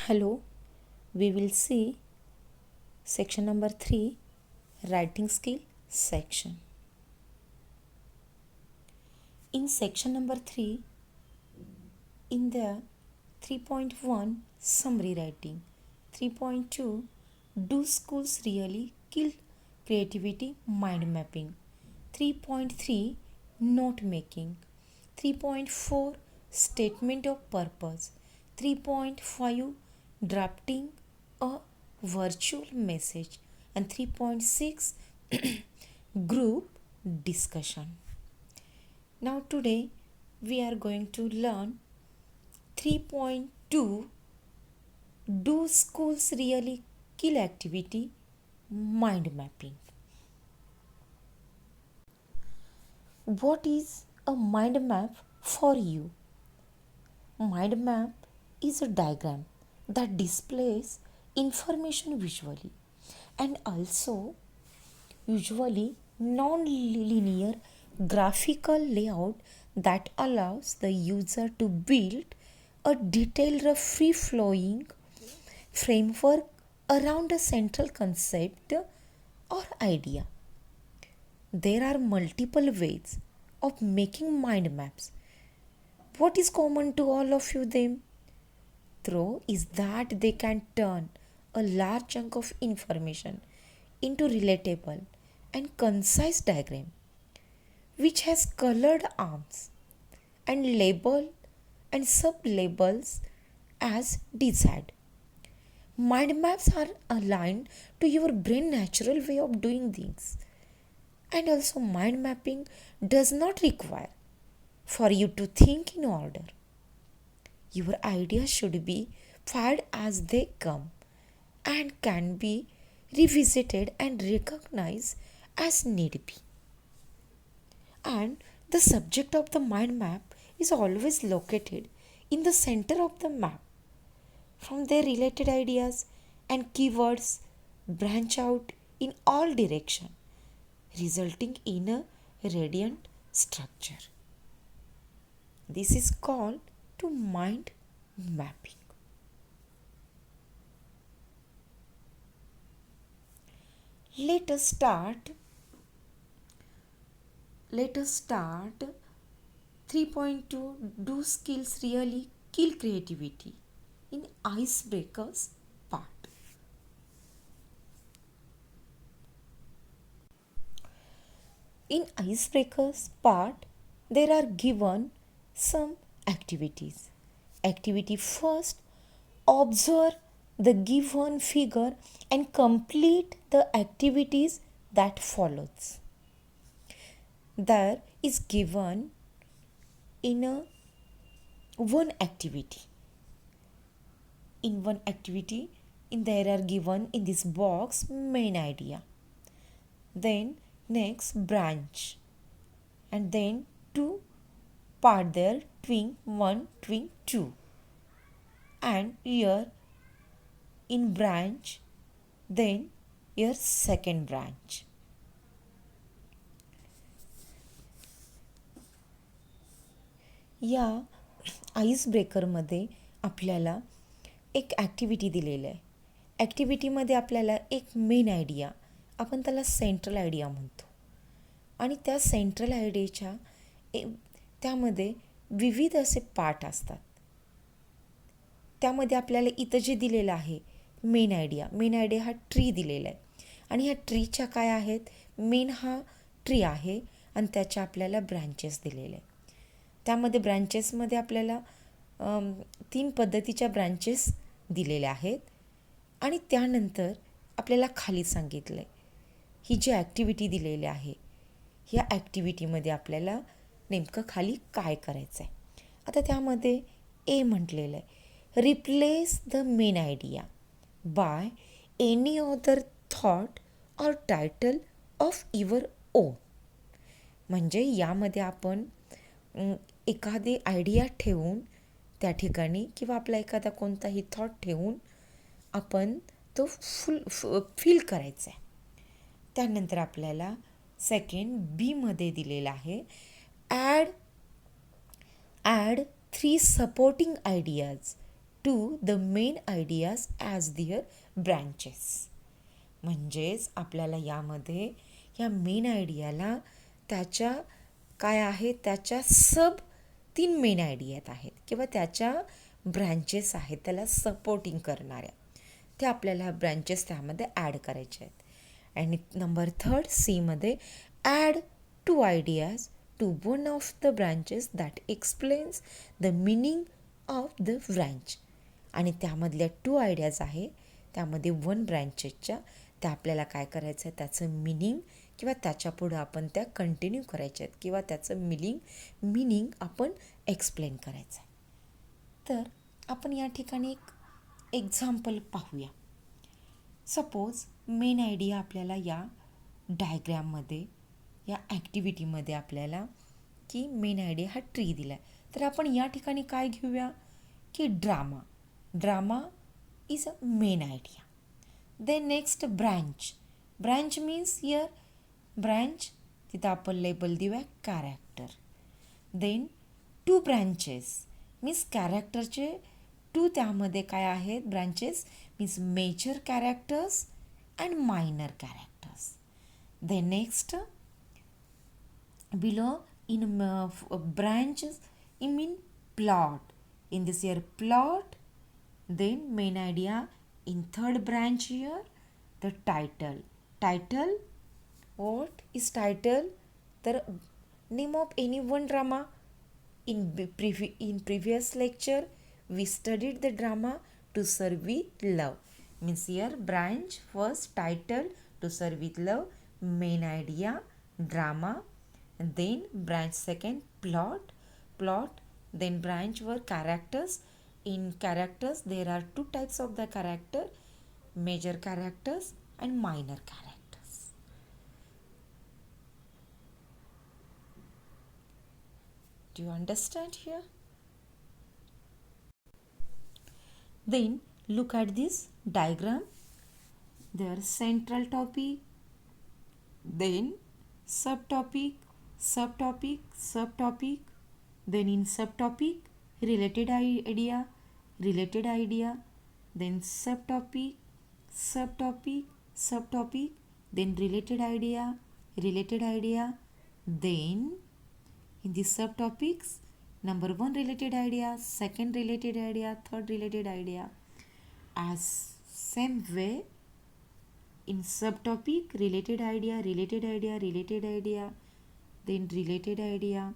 Hello, we will see section number 3, writing skill section. In section number 3, in the 3.1 summary writing, 3.2 do schools really kill creativity mind mapping, 3.3 note making, 3.4 statement of purpose, 3.5 drafting a virtual message, and 3.6 group discussion. Now today we are going to learn 3.2 do schools really kill activity mind mapping. What is a mind map for you? Mind map is a diagram that displays information visually and also usually non-linear graphical layout that allows the user to build a detailed free-flowing framework around a central concept or idea. There are multiple ways of making mind maps. What is common to all of you them? Though is that they can turn a large chunk of information into relatable and concise diagram which has colored arms and label and sub-labels as desired. Mind maps are aligned to your brain natural way of doing things. And also mind mapping does not require for you to think in order. Your ideas should be fired as they come and can be revisited and recognized as need be. And the subject of the mind map is always located in the center of the map. From there, related ideas and keywords branch out in all directions, resulting in a radiant structure. This is called to mind mapping. Let us start 3.2 do skills really kill creativity in icebreakers part. In icebreakers part, there are given some activities. Activity first, observe the given figure and complete the activities that follows. There is given in a one activity. In one activity, there are given in this box main idea. Then next branch, and then two part there twin 1 twin 2, and here in branch then your second branch. या आईसब्रेकरमध्ये आपल्याला एक activity दिलेली आहे. ॲक्टिव्हिटीमध्ये आपल्याला एक main idea, आपण त्याला central idea म्हणतो, आणि त्या सेंट्रल आयडियाच्या त्यामध्ये विविध असे पार्ट असतात. त्यामध्ये आपल्याला इथं जे दिलेलं आहे मेन आयडिया हा ट्री दिलेला आहे, आणि ह्या ट्रीच्या काय आहेत, मेन हा ट्री आहे आणि त्याच्या आपल्याला ब्रँचेस दिलेले आहे. त्यामध्ये ब्रँचेसमध्ये आपल्याला 3 पद्धतीच्या ब्रँचेस दिलेल्या आहेत, आणि त्यानंतर आपल्याला खाली सांगितलं आहे ही जी ॲक्टिव्हिटी दिलेली आहे ह्या ॲक्टिव्हिटीमध्ये आपल्याला नेमकं खाली काय करायचं आहे. आता त्यामध्ये ए म्हटलेलं आहे, replace the main idea by any other thought or title of your on. म्हणजे यामध्ये आपण एखादी आयडिया ठेवून त्या ठिकाणी किंवा आपला एखादा कोणताही थॉट ठेवून आपण तो फील करायचा आहे. त्यानंतर आपल्याला सेकंड बीमध्ये दिलेला आहे, add 3 supporting ideas to the main ideas as their branches. म्हणजेच आपल्याला यामध्ये या मेन आयडियाला त्याच्या काय आहे त्याच्या सब 3 मेन आयडियात आहेत किंवा त्याच्या ब्रँचेस आहेत त्याला सपोर्टिंग करणाऱ्या, ते आपल्याला ब्रँचेस त्यामध्ये ॲड करायचे आहेत. आणि नंबर 3 सीमध्ये add 2 ideas to one of the branches that explains the meaning of the branch. आणि त्यामधल्या 2 आयडियाज आहे त्यामध्ये 1 ब्रँचेसच्या त्या आपल्याला काय करायचं आहे त्याचं मिनिंग किंवा त्याच्यापुढं आपण त्या कंटिन्यू करायच्या आहेत किंवा त्याचं मिनिंग आपण एक्सप्लेन करायचं आहे. तर आपण या ठिकाणी एक एक्झाम्पल पाहूया. सपोज मेन आयडिया आपल्याला या डायग्रॅममध्ये या ॲक्टिव्हिटीमध्ये आपल्याला की मेन आयडिया हा ट्री दिला आहे. तर आपण या ठिकाणी काय घेऊया की drama is a main idea. Then next branch means branch तिथं आपण लेबल देऊया कॅरेक्टर. देन 2 ब्रँचेस मीन्स कॅरेक्टरचे 2 त्यामध्ये काय आहेत branches means major characters and minor characters. Then next below in branches it mean plot. In this here plot, then main idea. In 3rd branch here the title. What is title? The name of any one drama. In previous lecture we studied the drama To Serve with Love. Means here branch first title To Serve with Love, main idea drama. Then branch second plot. Then branch were characters. In characters there are 2 types of the character, major characters and minor characters. Do you understand here? Then look at this diagram. There central topic, then subtopic, then in subtopic related idea, then subtopic, then related idea, then in the subtopics number 1 related idea, second related idea, third related idea. As same way in subtopic related idea, then related idea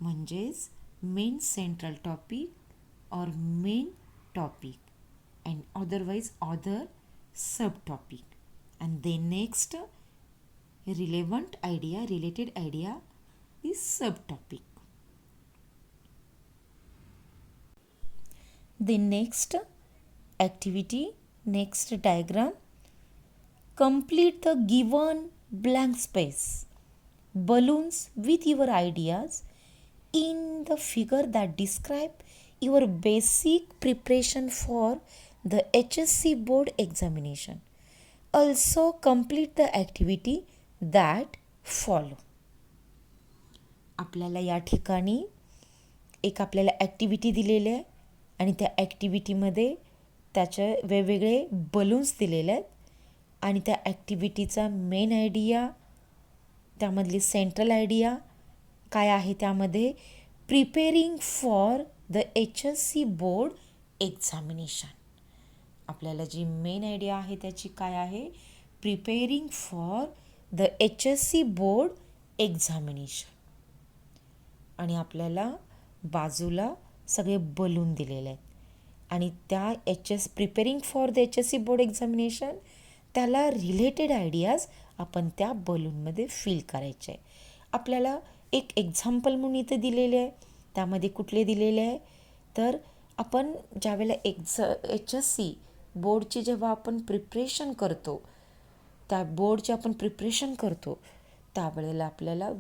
म्हणजेच main central topic और main topic and otherwise other subtopic. And then next related idea is subtopic. Then next activity, next diagram. Complete the given blank space. Balloons with your ideas in the figure that describe your basic preparation for the HSC board examination. Also complete the activity that follow. आपल्याला या ठिकाणी एक आपल्याला activity दिलेली आहे आणि त्या ॲक्टिव्हिटीमध्ये त्याचे वेगवेगळे बलून्स दिलेले आहेत आणि त्या ॲक्टिव्हिटीचा मेन आयडिया त्यामधली सेंट्रल आयडिया काय आहे त्यामध्ये preparing for the HSC board examination. आपल्याला जी मेन आयडिया आहे त्याची काय आहे preparing for the HSC board examination. आणि आपल्याला बाजूला सगळे बलून दिलेले आहेत आणि त्या preparing for the HSC board examination त्याला रिलेटेड आयडियाज आपण त्या बलूनमध्ये फिल करायचे आहे. आपल्याला एक एक्झाम्पल म्हणून इथे दिलेले आहे. त्यामध्ये कुठले दिलेले आहे तर आपण ज्यावेळेला HSC बोर्डची जेव्हा आपण प्रिपरेशन करतो त्या बोर्डची आपण प्रिपरेशन करतो त्यावेळेला आपल्याला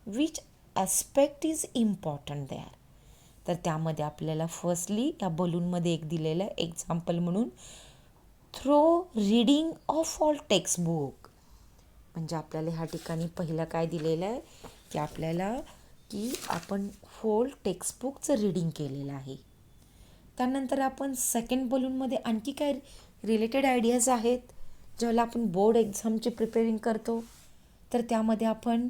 which aspect is important there. तर त्यामध्ये आपल्याला फर्स्टली या बलूनमध्ये एक दिलेलं आहे एक्झाम्पल म्हणून through reading of all textbook. म्हणजे आपल्याला ह्या ठिकाणी पहिलं काय दिलेलं आहे की आपल्याला की आपण होल टेक्स्टबुकचं रीडिंग केलेलं आहे. त्यानंतर आपण सेकंड बलूनमध्ये आणखी काय रिलेटेड आयडियाज आहेत. ज्यावेळेला आपण बोर्ड एक्झामची प्रिपेअरिंग करतो तर त्यामध्ये आपण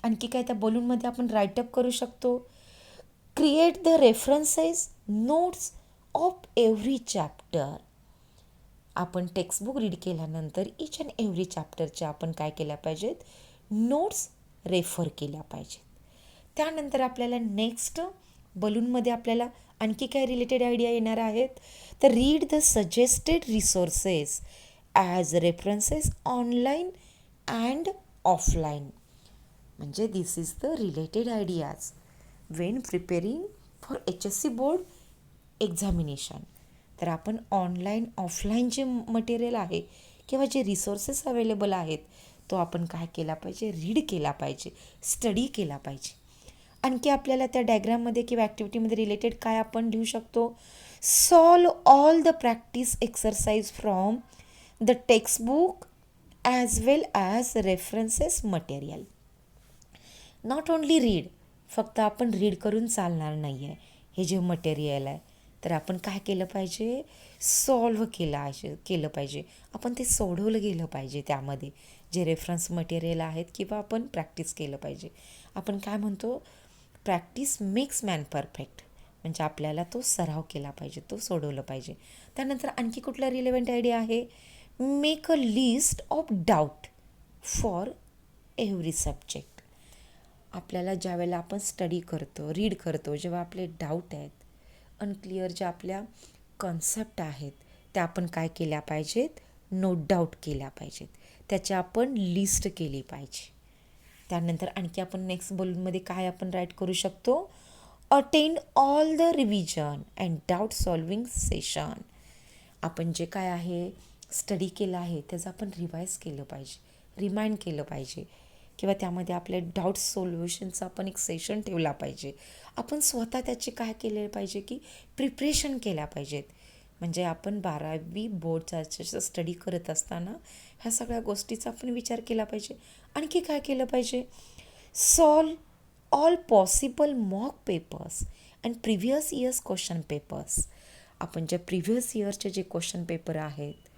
आणखी काय त्या बलूनमध्ये आपण राईटअप करू शकतो. Create the references notes of every chapter. आपण टेक्स्टबुक रीड केल्यानंतर इच अँड एव्हरी चॅप्टरच्या आपण काय केल्या पाहिजेत, नोट्स रेफर केल्या पाहिजेत. त्यानंतर आपल्याला नेक्स्ट बलूनमध्ये आपल्याला आणखी काय रिलेटेड आयडिया येणार आहेत. तर read the suggested resources as references online and offline. म्हणजे this is the related ideas when preparing for HSC board examination. तर आपण ऑनलाईन ऑफलाईन जे मटेरियल आहे किंवा जे रिसोर्सेस अवेलेबल आहेत तो आपण काय केला पाहिजे, रीड केला पाहिजे, स्टडी केला पाहिजे. आणखी आपल्याला त्या डायग्राममध्ये किंवा ॲक्टिव्हिटीमध्ये रिलेटेड काय आपण लिहू शकतो. Solve all the practice exercise from the textbook as well as references material. Not only read, फक्त आपण रीड करून चालणार नाही आहे. हे जे मटेरियल आहे तर आपण काय केलं पाहिजे, सॉल्व्ह केलं पाहिजे. आपण ते सोडवलं गेलं पाहिजे. त्यामध्ये जे रेफरन्स मटेरियल आहेत किंवा आपण प्रॅक्टिस केलं पाहिजे. आपण काय म्हणतो, प्रॅक्टिस मेक्स मॅन परफेक्ट. म्हणजे आपल्याला तो सराव केला पाहिजे, तो सोडवलं पाहिजे. त्यानंतर आणखी कुठला रिलेव्हंट आयडिया आहे, make a list of doubt for every subject. आपल्याला ज्या वेळेला आपण स्टडी करतो, रीड करतो, जेव्हा आपले डाऊट आहेत, अनक्लिअर ज्या आपल्या कॉन्सेप्ट आहेत त्या आपण काय केल्या पाहिजेत, नोट डाऊट केल्या पाहिजेत. त्याची आपण लिस्ट केली पाहिजे. त्यानंतर आणखी आपण नेक्स्ट बलूनमध्ये काय आपण राईट करू शकतो, attend all the revision and doubt solving session. आपण जे काय आहे स्टडी केलं आहे त्याचं आपण रिवाईज केलं पाहिजे, रिमाइंड केलं पाहिजे किंवा त्यामध्ये आपल्या डाऊट सोल्युशनचा आपण एक सेशन ठेवला पाहिजे. आपण स्वतः त्याचे काय केले पाहिजे की प्रिपरेशन केल्या पाहिजेत. म्हणजे आपण 12वी बोर्डचा स्टडी करत असताना ह्या सगळ्या गोष्टीचा आपण विचार केला पाहिजे. आणखी काय केलं पाहिजे, solve all possible mock papers and previous years question papers. आपण ज्या प्रिव्हियस इयरचे जे क्वेश्चन पेपर आहेत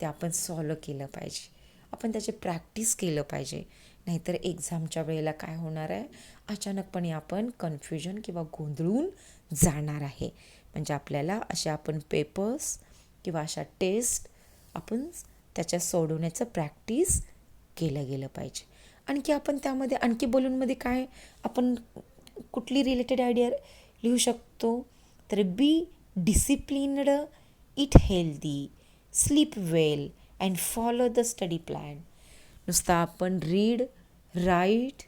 ते आपण सॉल्व केलं पाहिजे. आपण त्याचे प्रॅक्टिस केलं पाहिजे. नाहीतर एक्झामच्या वेळेला काय होणार आहे, अचानकपणे आपण कन्फ्युजन किंवा गोंधळून जाणार आहे. म्हणजे आपल्याला अशा आपण पेपर्स किंवा अशा टेस्ट आपण त्याच्या सोडवण्याचं प्रॅक्टिस केलं गेलं पाहिजे. आणखी आपण त्यामध्ये आणखी बलूनमध्ये काय आपण कुठली रिलेटेड आयडिया लिहू शकतो, तर be disciplined, eat healthy, sleep well and follow the study plan. नुसतं आपण रीड, राईट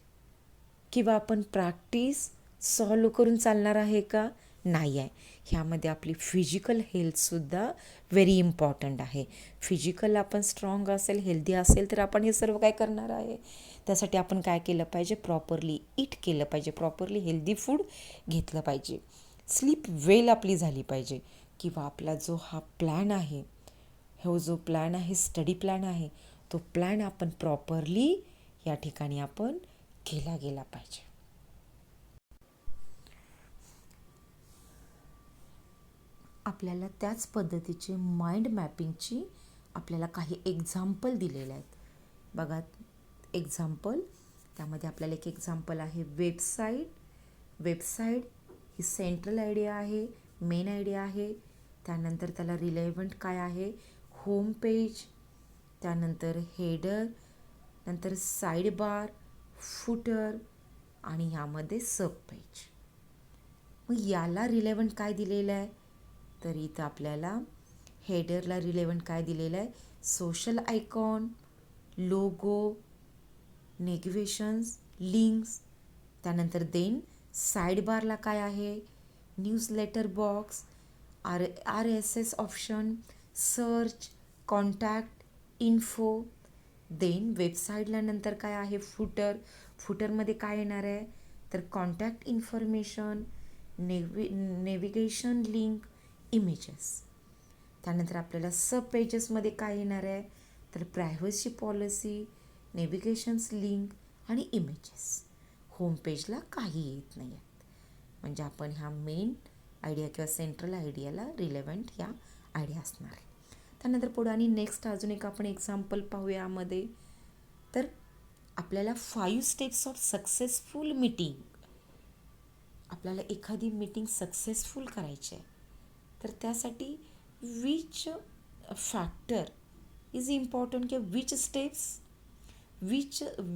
किंवा आपण प्रॅक्टिस सॉल्व करून चालणार आहे का, नाही आहे. ह्यामध्ये आपली फिजिकल हेल्थसुद्धा व्हेरी इम्पॉर्टंट आहे. फिजिकल आपण स्ट्रॉंग असेल, हेल्दी असेल तर आपण हे सर्व काय करणार आहे. त्यासाठी आपण काय केलं पाहिजे, प्रॉपरली ईट केलं पाहिजे, प्रॉपरली हेल्दी फूड घेतलं पाहिजे, स्लीप वेल आपली झाली पाहिजे. किंवा आपला जो हा प्लॅन आहे, जो प्लॅन आहे, स्टडी प्लॅन आहे, तो प्लॅन आपण प्रॉपरली या ठिकाणी आपण केला गेला पाहिजे. आपल्याला त्याच पद्धतीचे माइंड मॅपिंगची आपल्याला काही एक्झाम्पल दिलेले आहेत. बघा एक्झाम्पल, त्यामध्ये आपल्याला एक एक्झाम्पल आहे वेबसाईट. वेबसाईट ही सेंट्रल आयडिया आहे, मेन आयडिया आहे. त्यानंतर त्याला रिलेव्हंट काय आहे, होम पेज, त्यानंतर हेडर, नंतर साईड बार, फुटर आणि ह्यामध्ये सब पेज. मग याला रिलेव्हंट काय दिलेलं आहे, तर इथं आपल्याला हेडरला रिलेव्हंट काय दिलेलं आहे, social icon, logo, navigations, links. त्यानंतर देन साईड बारला काय आहे, newsletter box, RSS option, search, contact, info. Then वेबसाईटला नंतर काय आहे, फुटर. फुटरमध्ये काय येणार आहे, तर contact information, navigation link, images. त्यानंतर आपल्याला सब पेजेसमध्ये काय येणार आहे, तर प्रायव्हसी पॉलिसी, नेव्हिगेशन्स लिंक आणि इमेजेस. होम पेजला काही येत नाही आहेत. म्हणजे आपण ह्या मेन आयडिया किंवा सेंट्रल आयडियाला रिलेव्हंट या आयडिया असणार आहे. त्यानंतर पुढे आणि नेक्स्ट अजून एक आपण एक्झाम्पल पाहूया यामध्ये. तर आपल्याला 5 स्टेप्स ऑफ सक्सेसफुल मीटिंग, आपल्याला एखादी मीटिंग सक्सेसफुल करायची आहे, तर त्यासाठी विच फॅक्टर इज इम्पॉर्टंट किंवा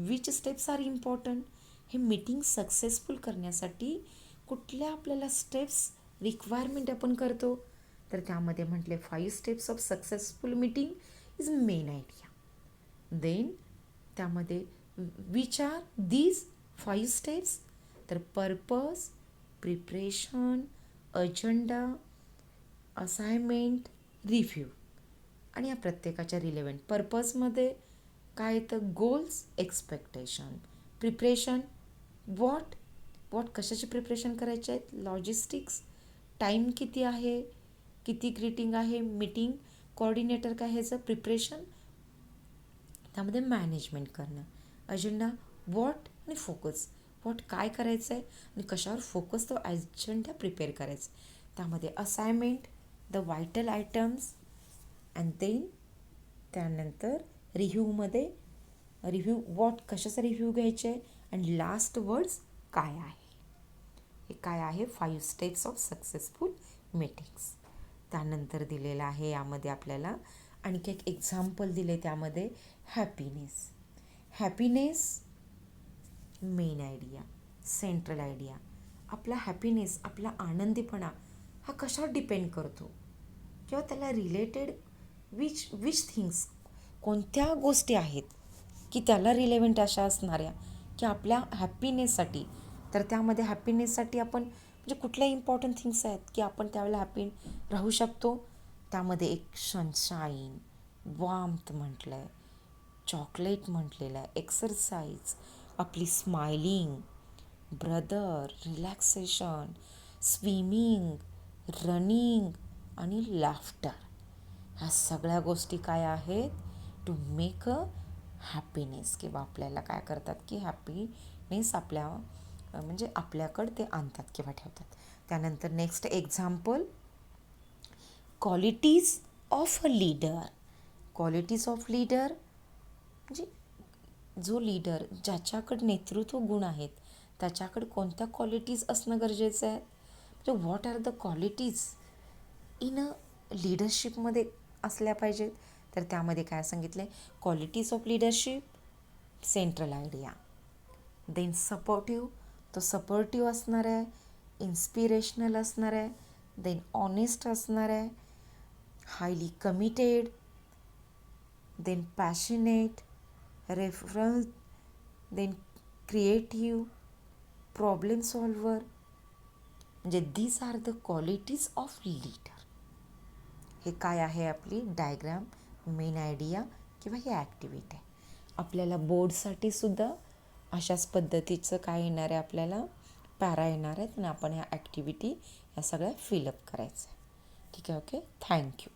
विच स्टेप्स आर इम्पॉर्टंट. हे मीटिंग सक्सेसफुल करण्यासाठी कुठल्या आपल्याला स्टेप्स रिक्वायरमेंट आपण करतो, तर त्यामध्ये म्हटले 5 steps of successful meeting is main idea. Then त्यामध्ये विच आर दीज 5 स्टेप्स, तर purpose, preparation, agenda, assignment, review. आणि या प्रत्येकाच्या रिलेव्हंट पर्पजमध्ये काय येतं, गोल्स, एक्सपेक्टेशन, प्रिपरेशन, वॉट कशाची प्रिपरेशन करायचे आहेत, लॉजिस्टिक्स, टाईम किती आहे, किती ग्रीटिंग आहे, मीटिंग कोऑर्डिनेटर काय ह्याचं प्रिपरेशन, त्यामध्ये मॅनेजमेंट करणं, अजेंडा वॉट आणि फोकस, वॉट काय करायचं आहे आणि कशावर फोकस तो अजेंडा प्रिपेअर करायचा, त्यामध्ये assignment, the vital items, and then त्यानंतर रिव्ह्यू वॉट कशाचा रिव्ह्यू घ्यायचे आहे, अँड लास्ट वर्ड्स काय आहे. हे काय आहे 5 स्टेप्स ऑफ सक्सेसफुल मीटिंग्स. त्यानंतर दिलेलं आहे यामध्ये आपल्याला आणखी एक एक्झाम्पल दिले, त्यामध्ये happiness main idea, central idea. आपला हॅपीनेस, आपला आनंदीपणा हा कशावर डिपेंड करतो किंवा त्याला रिलेटेड विच थिंग्स, कोणत्या गोष्टी आहेत की त्याला रिलेव्हंट अशा असणाऱ्या की आपल्या हॅपीनेससाठी. तर त्यामध्ये हॅपीनेससाठी आपण म्हणजे कुठल्या इम्पॉर्टंट थिंग्स आहेत की आपण त्यावेळेला हॅपी राहू शकतो. त्यामध्ये एक सनशाईन, वार्मथ म्हटलं आहे, चॉकलेट म्हटलेलं आहे, एक्सरसाइज, आपली smiling, brother, relaxation, swimming, running आणि लाफ्टर. ह्या सगळ्या गोष्टी काय आहेत, टू मेक अ हॅपीनेस, किंवा आपल्याला काय करतात की हॅपीनेस म्हणजे आपल्याकडे ते आणतात किंवा ठेवतात. त्यानंतर next example, qualities of a leader. Qualities of leader म्हणजे जो लीडर, ज्याच्याकडे नेतृत्व गुण आहेत, त्याच्याकडे कोणत्या क्वालिटीज असणं गरजेचं आहे, म्हणजे what are the qualities in a लीडरशिपमध्ये असल्या पाहिजेत. तर त्यामध्ये काय सांगितलं आहे, qualities of leadership, central idea. Then supportive, तो सपोर्टिव्ह असणार आहे, इन्स्पिरेशनल असणार आहे, देन ऑनेस्ट असणार आहे, highly committed, then passionate, referral, then creative, problem solver. म्हणजे these are the qualities of leader. हे काय आहे, आपली डायग्राम, मेन आयडिया किंवा ही ॲक्टिव्हिटी आहे. आपल्याला बोर्डसाठी सुद्धा अशाच पद्धतीचं काय येणार आहे, आपल्याला पॅरा येणार आहेत आणि आपण ह्या ॲक्टिव्हिटी या सगळ्या फिलअप करायचं आहे. ठीक आहे, ओके, थँक्यू.